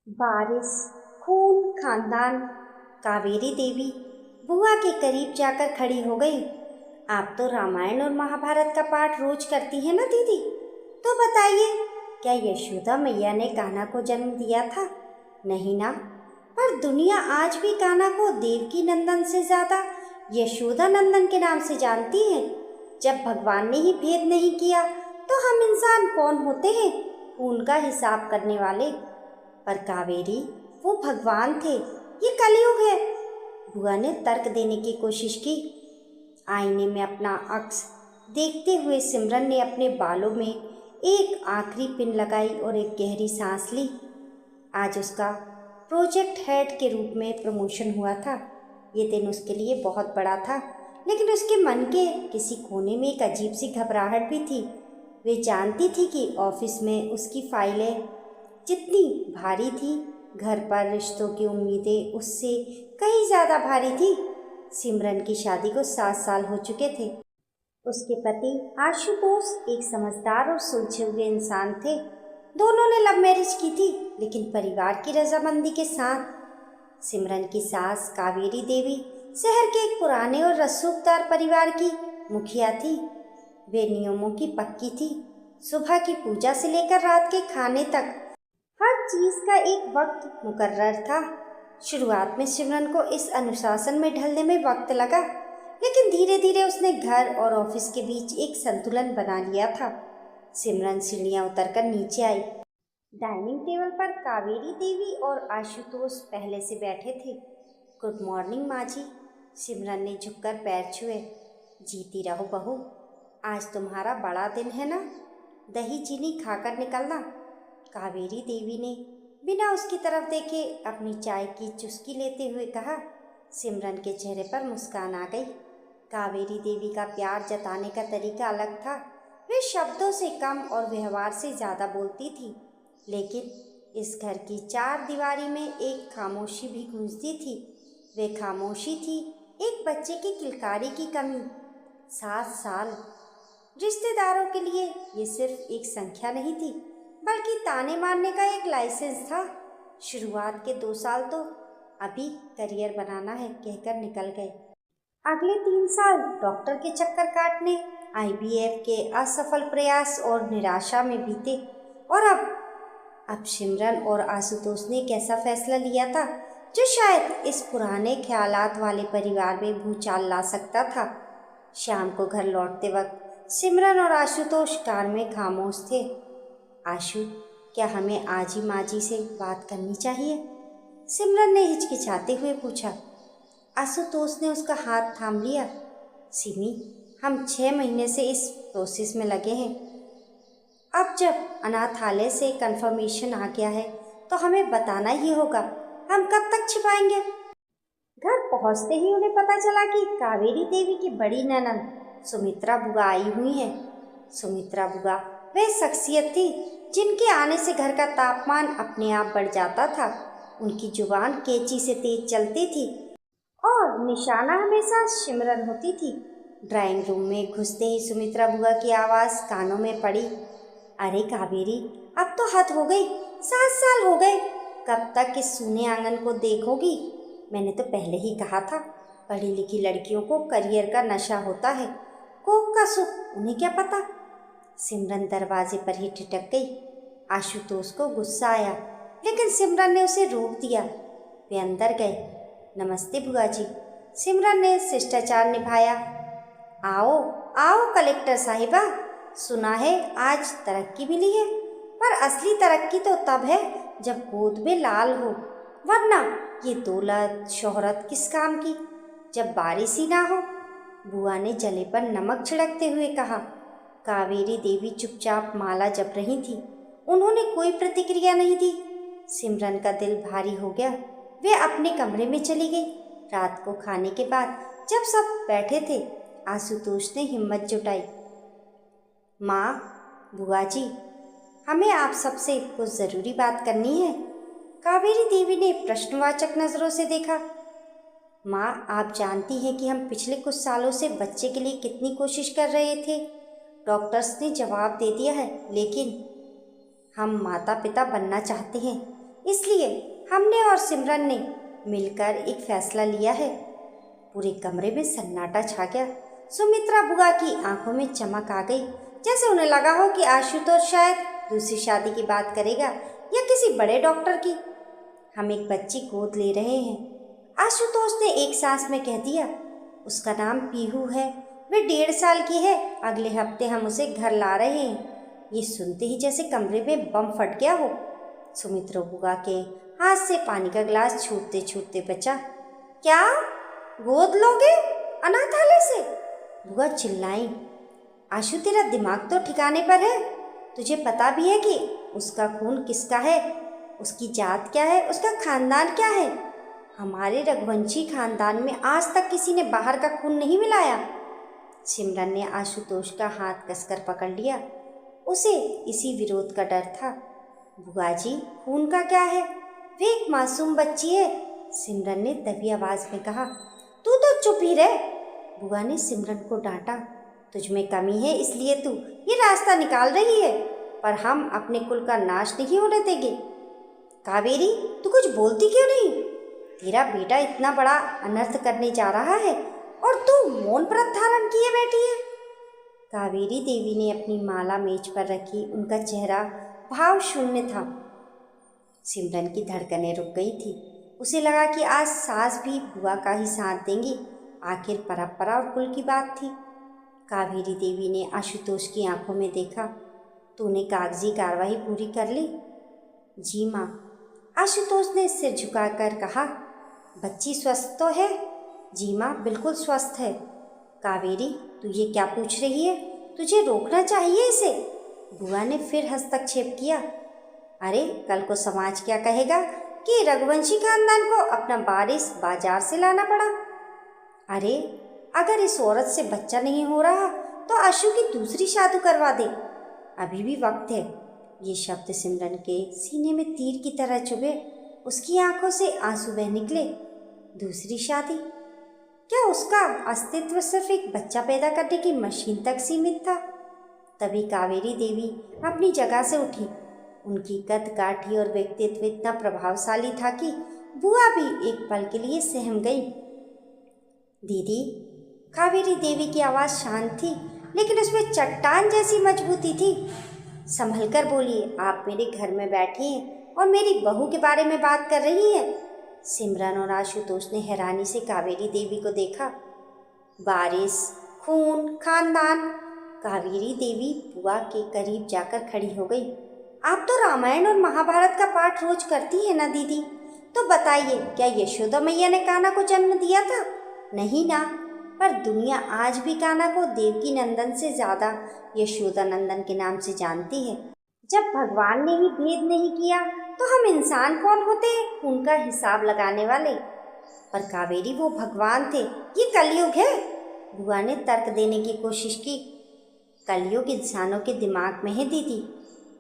बारिश, खून, खानदान। कावेरी देवी बुआ के करीब जाकर खड़ी हो गई। आप तो रामायण और महाभारत का पाठ रोज करती हैं ना दीदी, तो बताइए, क्या यशोदा मैया ने कान्हा को जन्म दिया था? नहीं ना। पर दुनिया आज भी कान्हा को देवकी नंदन से ज्यादा यशोदा नंदन के नाम से जानती है। जब भगवान ने ही भेद नहीं किया तो हम इंसान कौन होते हैं खून का हिसाब करने वाले? पर कावेरी, वो भगवान थे, ये कलयुग है। बुआ ने तर्क देने की कोशिश की। आईने में अपना अक्स देखते हुए सिमरन ने अपने बालों में एक आखिरी पिन लगाई और एक गहरी सांस ली। आज उसका प्रोजेक्ट हेड के रूप में प्रमोशन हुआ था। ये दिन उसके लिए बहुत बड़ा था, लेकिन उसके मन के किसी कोने में एक अजीब सी घबराहट भी थी। वे जानती थी कि ऑफिस में उसकी फाइलें जितनी भारी थी, घर पर रिश्तों की उम्मीदें उससे कहीं ज़्यादा भारी थी। सिमरन की शादी को 7 साल हो चुके थे। उसके पति आशुतोष एक समझदार और सुलझे हुए इंसान थे। दोनों ने लव मैरिज की थी, लेकिन परिवार की रजामंदी के साथ। सिमरन की सास कावेरी देवी शहर के एक पुराने और रसूखदार परिवार की मुखिया थी। वे नियमों की पक्की थी। सुबह की पूजा से लेकर रात के खाने तक हर चीज का एक वक्त मुकर्रर था। शुरुआत में सिमरन को इस अनुशासन में ढलने में वक्त लगा, लेकिन धीरे धीरे उसने घर और ऑफिस के बीच एक संतुलन बना लिया था। सिमरन सीढ़ियां उतरकर नीचे आई। डाइनिंग टेबल पर कावेरी देवी और आशुतोष पहले से बैठे थे। गुड मॉर्निंग माँ जी। सिमरन ने झुककर पैर छुए। जीती रहो बहू, आज तुम्हारा बड़ा दिन है ना, दही चीनी खाकर निकलना। कावेरी देवी ने बिना उसकी तरफ देखे अपनी चाय की चुस्की लेते हुए कहा। सिमरन के चेहरे पर मुस्कान आ गई। कावेरी देवी का प्यार जताने का तरीका अलग था। वे शब्दों से कम और व्यवहार से ज़्यादा बोलती थी, लेकिन इस घर की 4 दीवारी में एक खामोशी भी गूंजती थी। वे खामोशी थी एक बच्चे की किलकारी की कमी। 7 साल रिश्तेदारों के लिए ये सिर्फ एक संख्या नहीं थी, बल्कि ताने मारने का एक लाइसेंस था। शुरुआत के 2 साल तो अभी करियर बनाना है कहकर निकल गए। अगले 3 साल डॉक्टर के चक्कर काटने, आईवीएफ के असफल प्रयास और निराशा में बीते। और अब सिमरन और आशुतोष ने एक ऐसा फैसला लिया था जो शायद इस पुराने ख्यालात वाले परिवार में भूचाल ला सकता था। शाम को घर लौटते वक्त सिमरन और आशुतोष कार में खामोश थे। आशु, क्या हमें आज ही माँ जी से बात करनी चाहिए? सिमरन ने हिचकिचाते हुए पूछा। आशुतोष ने उसका हाथ थाम लिया। सिमी, हम 6 महीने से इस प्रोसेस में लगे हैं। अब जब अनाथालय से कंफर्मेशन आ गया है तो हमें बताना ही होगा। हम कब तक छिपाएंगे? घर पहुंचते ही उन्हें पता चला कि कावेरी देवी की बड़ी ननद सुमित्रा बुआ आई हुई है। सुमित्रा बुआ वह शख्सियत थी जिनके आने से घर का तापमान अपने आप बढ़ जाता था। उनकी जुबान कैंची से तेज चलती थी और निशाना हमेशा सिमरन होती थी। ड्राइंग रूम में घुसते ही सुमित्रा बुआ की आवाज़ कानों में पड़ी। अरे कावेरी, अब तो हद हो गई, 7 साल हो गए, कब तक इस सूने आंगन को देखोगी? मैंने तो पहले ही कहा था, पढ़ी लिखी लड़कियों को करियर का नशा होता है, कोख का सुख उन्हें क्या पता। सिमरन दरवाजे पर ही ठिठक गई। आशुतोष को गुस्सा आया, लेकिन सिमरन ने उसे रोक दिया। वे अंदर गए। नमस्ते बुआ जी। सिमरन ने शिष्टाचार निभाया। आओ आओ कलेक्टर साहिबा, सुना है आज तरक्की मिली है, पर असली तरक्की तो तब है जब गोद में लाल हो, वरना ये दौलत शोहरत किस काम की जब बारिश ही ना हो। बुआ ने जले पर नमक छिड़कते हुए कहा। कावेरी देवी चुपचाप माला जप रही थी। उन्होंने कोई प्रतिक्रिया नहीं दी। सिमरन का दिल भारी हो गया। वे अपने कमरे में चली गई। रात को खाने के बाद जब सब बैठे थे, आशुतोष ने हिम्मत जुटाई। माँ, बुआ जी, हमें आप सबसे कुछ ज़रूरी बात करनी है। कावेरी देवी ने प्रश्नवाचक नज़रों से देखा। माँ, आप जानती हैं कि हम पिछले कुछ सालों से बच्चे के लिए कितनी कोशिश कर रहे थे। डॉक्टर्स ने जवाब दे दिया है, लेकिन हम माता पिता बनना चाहते हैं। इसलिए हमने और सिमरन ने मिलकर एक फैसला लिया है। पूरे कमरे में सन्नाटा छा गया। सुमित्रा बुआ की आंखों में चमक आ गई, जैसे उन्हें लगा हो कि आशुतोष शायद दूसरी शादी की बात करेगा या किसी बड़े डॉक्टर की। हम एक बच्ची गोद ले रहे हैं, आशुतोष ने एक सांस में कह दिया। उसका नाम पीहू है, वे 1.5 साल की है। अगले हफ्ते हम उसे घर ला रहे हैं। ये सुनते ही जैसे कमरे में बम फट गया हो। सुमित्रा बुआ के हाथ से पानी का गिलास छूटते छूटते बचा। क्या गोद लोगे अनाथालय से? बुआ चिल्लाई। आशु, तेरा दिमाग तो ठिकाने पर है? तुझे पता भी है कि उसका खून किसका है, उसकी जात क्या है, उसका खानदान क्या है? हमारे रघुवंशी खानदान में आज तक किसी ने बाहर का खून नहीं मिलाया। सिमरन ने आशुतोष का हाथ कसकर पकड़ लिया। उसे इसी विरोध का डर था। बुआ जी, खून का क्या है? वे एक मासूम बच्ची है, सिमरन ने दबी आवाज में कहा। तू तो चुप ही रह, बुआ ने सिमरन को डांटा। तुझ में कमी है इसलिए तू ये रास्ता निकाल रही है, पर हम अपने कुल का नाश नहीं होने देंगे। कावेरी, तू कुछ बोलती क्यों नहीं? तेरा बेटा इतना बड़ा अनर्थ करने जा रहा है और तू मौन व्रत धारण किए बैठी है। कावेरी देवी ने अपनी माला मेज पर रखी। उनका चेहरा भाव शून्य था। सिमरन की धड़कनें रुक गई थी। उसे लगा कि आज सास भी बुआ का ही साथ देंगी। आखिर परंपरा और कुल की बात थी। कावेरी देवी ने आशुतोष की आंखों में देखा। तूने कागजी कार्रवाई पूरी कर ली? जी माँ, आशुतोष ने सिर झुकाकर कहा। बच्ची स्वस्थ तो है? जी माँ, बिल्कुल स्वस्थ है। कावेरी, तू ये क्या पूछ रही है? तुझे रोकना चाहिए इसे। बुआ ने फिर हस्तक्षेप किया। अरे, कल को समाज क्या कहेगा कि रघुवंशी खानदान को अपना वारिस बाजार से लाना पड़ा। अरे, अगर इस औरत से बच्चा नहीं हो रहा तो आशु की दूसरी शादी करवा दे, अभी भी वक्त है। ये शब्द सिमरन के सीने में तीर की तरह चुभे। उसकी आंखों से आंसू बह निकले। दूसरी शादी? क्या उसका अस्तित्व सिर्फ एक बच्चा पैदा करने की मशीन तक सीमित था? तभी कावेरी देवी अपनी जगह से उठी। उनकी कद काठी और व्यक्तित्व इतना प्रभावशाली था कि बुआ भी एक पल के लिए सहम गई। दीदी, कावेरी देवी की आवाज़ शांत थी, लेकिन उसमें चट्टान जैसी मजबूती थी। संभल कर बोलिए, आप मेरे घर में बैठी हैं और मेरी बहू के बारे में बात कर रही हैं। सिमरन और आशुतोष ने हैरानी से कावेरी देवी को देखा। वारिस, खून, खानदान। कावेरी देवी बुआ के करीब जाकर खड़ी हो गई। आप तो रामायण और महाभारत का पाठ रोज करती है ना दीदी, तो बताइए, क्या यशोदा मैया ने कान्हा को जन्म दिया था? नहीं ना, पर दुनिया आज भी कान्हा को देवकी नंदन से ज़्यादा यशोदा नंदन के नाम से जानती है। जब भगवान ने ही भेद नहीं किया तो हम इंसान कौन होते हैं उनका हिसाब लगाने वाले? पर कावेरी, वो भगवान थे, ये कलयुग है। बुआ ने तर्क देने की कोशिश की। कलयुग इंसानों के दिमाग में है दीदी।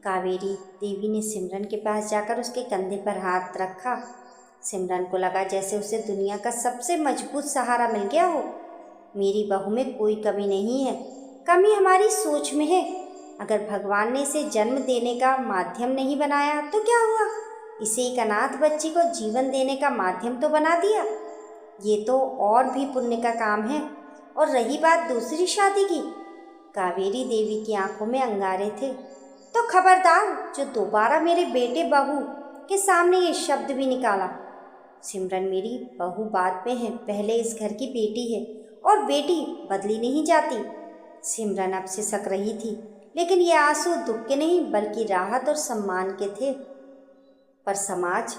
कावेरी देवी ने सिमरन के पास जाकर उसके कंधे पर हाथ रखा। सिमरन को लगा जैसे उसे दुनिया का सबसे मजबूत सहारा मिल गया हो। मेरी बहू में कोई कमी नहीं है, कमी हमारी सोच में है। अगर भगवान ने इसे जन्म देने का माध्यम नहीं बनाया तो क्या हुआ? इसे एक अनाथ बच्ची को जीवन देने का माध्यम तो बना दिया। ये तो और भी पुण्य का काम है। और रही बात दूसरी शादी की, कावेरी देवी की आंखों में अंगारे थे। तो खबरदार जो दोबारा मेरे बेटे बहू के सामने ये शब्द भी निकाला। सिमरन, मेरी बहू बाद में है, पहले इस घर की बेटी है और बेटी बदली नहीं जाती। सिमरन अब से सक रही थी, लेकिन ये आंसू दुख के नहीं बल्कि राहत और सम्मान के थे। पर समाज?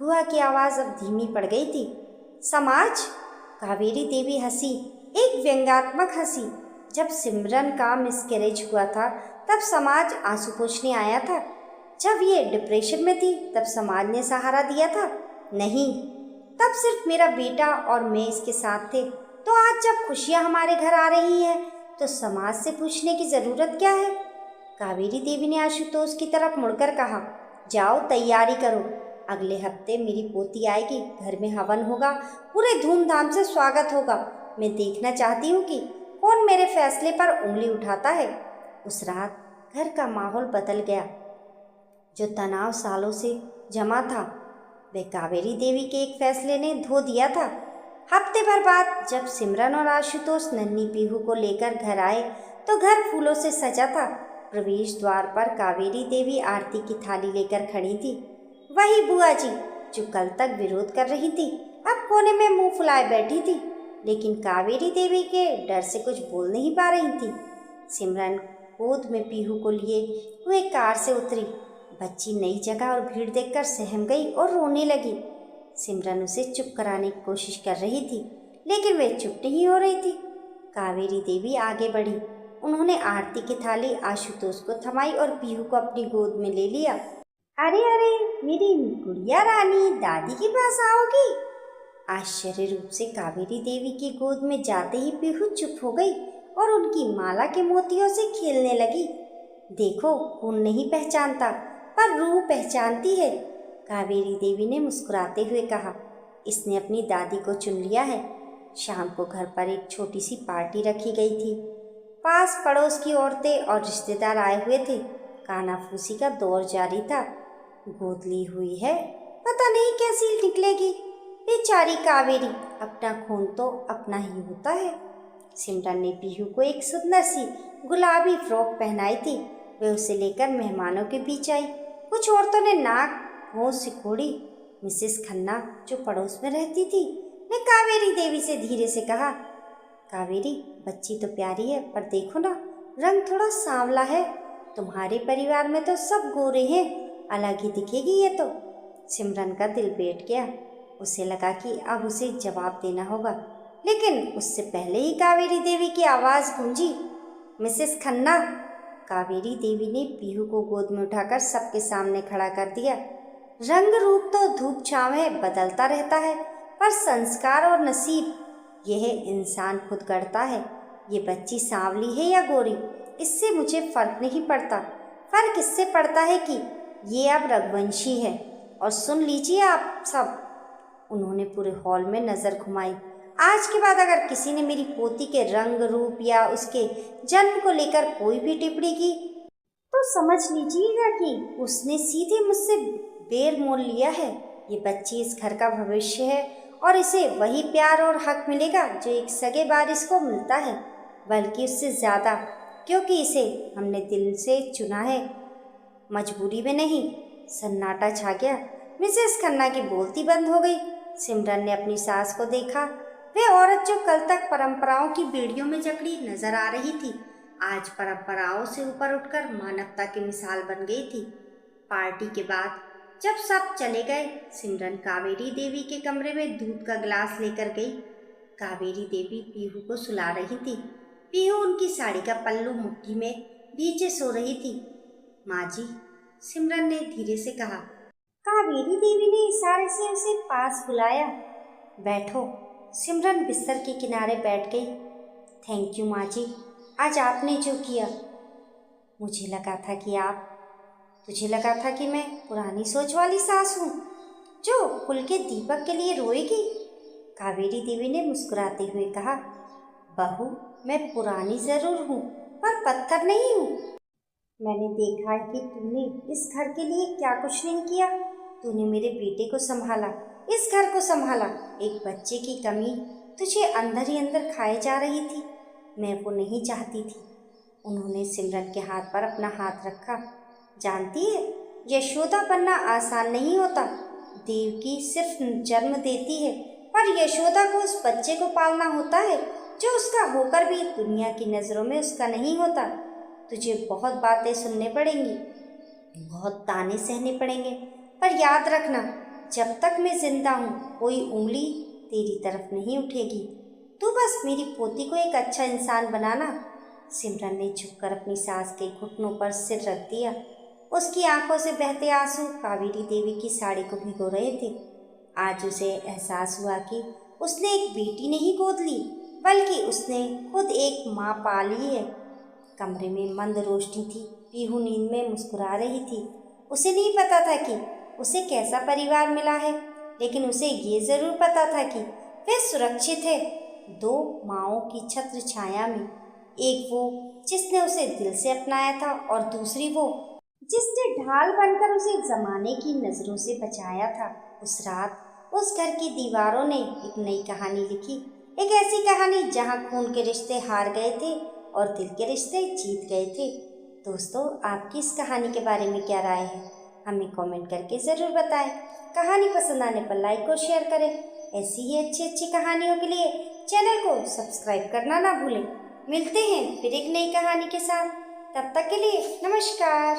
बुआ की आवाज़ अब धीमी पड़ गई थी। समाज? कावेरी देवी हंसी, एक व्यंग्यात्मक हंसी। जब सिमरन का मिसकैरेज हुआ था तब समाज आंसू पोंछने आया था। जब ये डिप्रेशन में थी तब समाज ने सहारा दिया था? नहीं, तब सिर्फ मेरा बेटा और मैं इसके साथ थे। तो आज जब खुशियाँ हमारे घर आ रही हैं तो समाज से पूछने की ज़रूरत क्या है? कावेरी देवी ने आशुतोष की तरफ मुड़कर कहा, जाओ तैयारी करो, अगले हफ्ते मेरी पोती आएगी, घर में हवन होगा, पूरे धूमधाम से स्वागत होगा। मैं देखना चाहती हूँ कि कौन मेरे फैसले पर उंगली उठाता है। उस रात घर का माहौल बदल गया। जो तनाव सालों से जमा था वे कावेरी देवी के एक फैसले ने धो दिया था। हफ्ते भर बाद जब सिमरन और आशुतोष नन्ही पीहू को लेकर घर आए तो घर फूलों से सजा था। प्रवेश द्वार पर कावेरी देवी आरती की थाली लेकर खड़ी थी। वही बुआ जी जो कल तक विरोध कर रही थी अब कोने में मुंह फुलाए बैठी थी, लेकिन कावेरी देवी के डर से कुछ बोल नहीं पा रही थी। सिमरन गोद में पीहू को लिए हुए कार से उतरी। बच्ची नई जगह और भीड़ देखकर सहम गई और रोने लगी। सिमरन उसे चुप कराने की कोशिश कर रही थी, लेकिन वे चुप नहीं हो रही थी। कावेरी देवी आगे बढ़ी। उन्होंने आरती की थाली आशुतोष को थमाई और पीहू को अपनी गोद में ले लिया। अरे अरे मेरी गुड़िया रानी, दादी के पास आओगी? आश्चर्य रूप से कावेरी देवी की गोद में जाते ही पीहू चुप हो गई और उनकी माला के मोतियों से खेलने लगी। देखो, खून नहीं पहचानता पर रूह पहचानती है, कावेरी देवी ने मुस्कुराते हुए कहा। इसने अपनी दादी को चुन लिया है। शाम को घर पर एक छोटी सी पार्टी रखी गई थी। पास पड़ोस की औरतें और रिश्तेदार आए हुए थे। कानाफूसी का दौर जारी था। गोद ली हुई है, पता नहीं कैसी निकलेगी। बेचारी कावेरी, अपना खून तो अपना ही होता है। सिमरन ने पीहू को एक सुंदर सी गुलाबी फ्रॉक पहनाई थी। वे उसे लेकर मेहमानों के बीच आई। कुछ औरतों ने नाक मुंह सिकोड़ी। मिसेस खन्ना जो पड़ोस में रहती थी ने कावेरी देवी से धीरे से कहा, कावेरी, बच्ची तो प्यारी है पर देखो ना, रंग थोड़ा सांवला है। तुम्हारे परिवार में तो सब गोरे हैं, अलग ही दिखेगी ये तो। सिमरन का दिल बैठ गया। उसे लगा कि अब उसे जवाब देना होगा, लेकिन उससे पहले ही कावेरी देवी की आवाज़ गूंजी, मिसेस खन्ना। कावेरी देवी ने पीहू को गोद में उठाकर सबके सामने खड़ा कर दिया। रंग रूप तो धूप छांव है, बदलता रहता है, पर संस्कार और नसीब यह इंसान खुद गढ़ता है। ये बच्ची सांवली है या गोरी, इससे मुझे फर्क नहीं पड़ता। फर्क इससे पड़ता है कि ये अब रघुवंशी है। और सुन लीजिए आप सब, उन्होंने पूरे हॉल में नज़र घुमाई, आज के बाद अगर किसी ने मेरी पोती के रंग रूप या उसके जन्म को लेकर कोई भी टिप्पणी की तो समझ लीजिएगा कि उसने सीधे मुझसे बेर मोल लिया है। ये बच्ची इस घर का भविष्य है और इसे वही प्यार और हक मिलेगा जो एक सगे वारिस को मिलता है, बल्कि उससे ज़्यादा, क्योंकि इसे हमने दिल से चुना है, मजबूरी में नहीं। सन्नाटा छा गया। मिसेस खन्ना की बोलती बंद हो गई। सिमरन ने अपनी सास को देखा। वे औरत जो कल तक परंपराओं की बेड़ियों में जकड़ी नजर आ रही थी, आज परंपराओं से ऊपर उठकर मानवता की मिसाल बन गई थी। पार्टी के बाद जब सब चले गए, सिमरन कावेरी देवी के कमरे में दूध का गिलास लेकर गई। कावेरी देवी पीहू को सुला रही थी। पीहू उनकी साड़ी का पल्लू मुट्ठी में नीचे सो रही थी। माँ जी, सिमरन ने धीरे से कहा। कावेरी देवी ने इशारे से उसे पास बुलाया। बैठो। सिमरन बिस्तर के किनारे बैठ गई। थैंक यू माँ जी, आज आपने जो किया। मुझे लगा था कि तुझे लगा था कि मैं पुरानी सोच वाली सास हूँ जो कुल के दीपक के लिए रोएगी। कावेरी देवी ने मुस्कुराते हुए कहा, बहू, मैं पुरानी जरूर हूँ पर पत्थर नहीं हूँ। मैंने देखा है कि तूने इस घर के लिए क्या कुछ नहीं किया। तूने मेरे बेटे को संभाला, इस घर को संभाला। एक बच्चे की कमी तुझे अंदर ही अंदर खाए जा रही थी। मैं वो नहीं चाहती थी। उन्होंने सिमरन के हाथ पर अपना हाथ रखा। जानती है, यशोदा बनना आसान नहीं होता। देवकी सिर्फ जन्म देती है, पर यशोदा को उस बच्चे को पालना होता है जो उसका होकर भी दुनिया की नज़रों में उसका नहीं होता। तुझे बहुत बातें सुनने पड़ेंगी, बहुत ताने सहने पड़ेंगे, पर याद रखना, जब तक मैं जिंदा हूँ कोई उंगली तेरी तरफ नहीं उठेगी। तू बस मेरी पोती को एक अच्छा इंसान बनाना। सिमरन ने झुककर अपनी सास के घुटनों पर सिर रख दिया। उसकी आंखों से बहते आंसू कावेरी देवी की साड़ी को भिगो रहे थे। आज उसे एहसास हुआ कि उसने एक बेटी नहीं गोद ली, बल्कि उसने खुद एक माँ पाली है। कमरे में मंद रोशनी थी। पीहू नींद में मुस्कुरा रही थी। उसे नहीं पता था कि उसे कैसा परिवार मिला है, लेकिन उसे ये जरूर पता था कि वह सुरक्षित है दो माँओं की छत्र छाया में। एक वो जिसने उसे दिल से अपनाया था और दूसरी वो जिसने ढाल बनकर उसे जमाने की नजरों से बचाया था। उस रात उस घर की दीवारों ने एक नई कहानी लिखी, एक ऐसी कहानी जहां खून के रिश्ते हार गए थे और दिल के रिश्ते जीत गए थे। दोस्तों, आपकी इस कहानी के बारे में क्या राय है? हमें कमेंट करके ज़रूर बताएं। कहानी पसंद आने पर लाइक और शेयर करें। ऐसी ही अच्छी अच्छी कहानियों के लिए चैनल को सब्सक्राइब करना ना भूलें। मिलते हैं फिर एक नई कहानी के साथ। तब तक के लिए नमस्कार।